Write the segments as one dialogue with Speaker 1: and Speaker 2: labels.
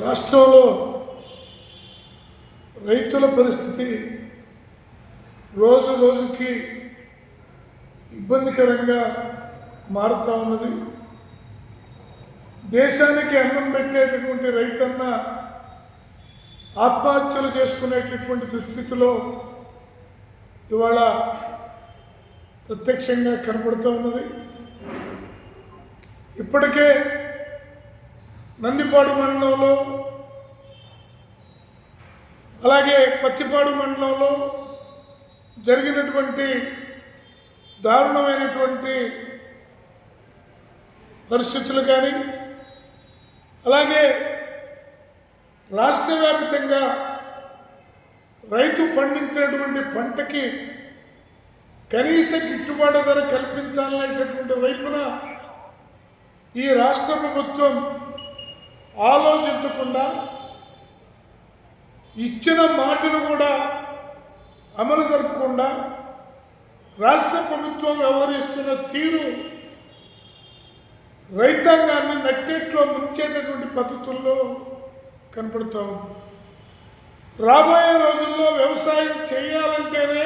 Speaker 1: రాష్ట్రంలో రైతుల పరిస్థితి రోజు రోజుకి ఇబ్బందికరంగా మారుతూ ఉన్నది. దేశానికి అన్నం పెట్టేటటువంటి రైతన్న ఆత్మహత్యలు చేసుకునేటటువంటి దుస్థితిలో ఇవాళ ప్రత్యక్షంగా కనపడుతూ ఉన్నది. ఇప్పటికే నందిపాడు మండలంలో అలాగే పత్తిపాడు మండలంలో జరిగినటువంటి దారుణమైనటువంటి పరిస్థితులు కానీ, అలాగే రాష్ట్ర వ్యాప్తంగా రైతు పండించినటువంటి పంటకి కనీస గిట్టుబాటు ధర కల్పించాలనేటటువంటి వైపున ఈ రాష్ట్ర ప్రభుత్వం ఆలోచించకుండా ఇచ్చిన మాటను కూడా అమలు జరపకుండా రాష్ట్ర ప్రభుత్వం వ్యవహరిస్తున్న తీరు రైతాంగాన్ని నట్టేట్లో ముంచేటటువంటి పద్ధతుల్లో కనపడుతూ ఉంది. రాబోయే రోజుల్లో వ్యవసాయం చేయాలంటేనే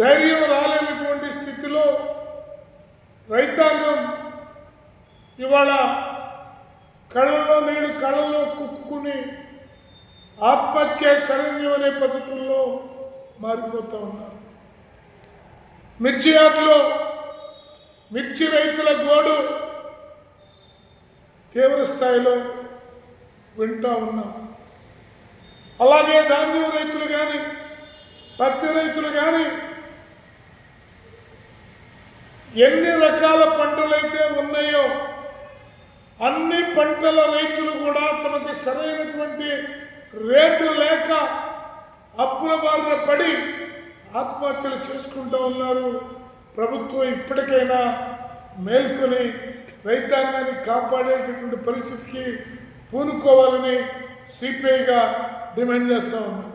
Speaker 1: ధైర్యం రాలేనటువంటి స్థితిలో రైతాంగం ఇవాళ కళ్ళల్లో నీళ్ళు కళ్ళల్లో కుక్కుని ఆత్మహత్య శరణ్యం అనే పద్ధతుల్లో మారిపోతూ ఉన్నారు. మిర్చి యార్డులో మిర్చి రైతుల గోడు తీవ్ర స్థాయిలో వింటూ ఉన్నాం. అలాగే ధాన్యం రైతులు కానీ, పత్తి రైతులు కానీ, ఎన్ని రకాల పంటలైతే ఉన్నాయో అన్ని పంటల రైతులు కూడా తమకు సరైనటువంటి రేటు లేక అప్పుల బారిన పడి ఆత్మహత్యలు చేసుకుంటూ ఉన్నారు. ప్రభుత్వం ఇప్పటికైనా మేల్కొని రైతాంగాన్ని కాపాడేటటువంటి పరిస్థితికి పూనుకోవాలని సిపిఐగా డిమాండ్ చేస్తూ ఉన్నాం.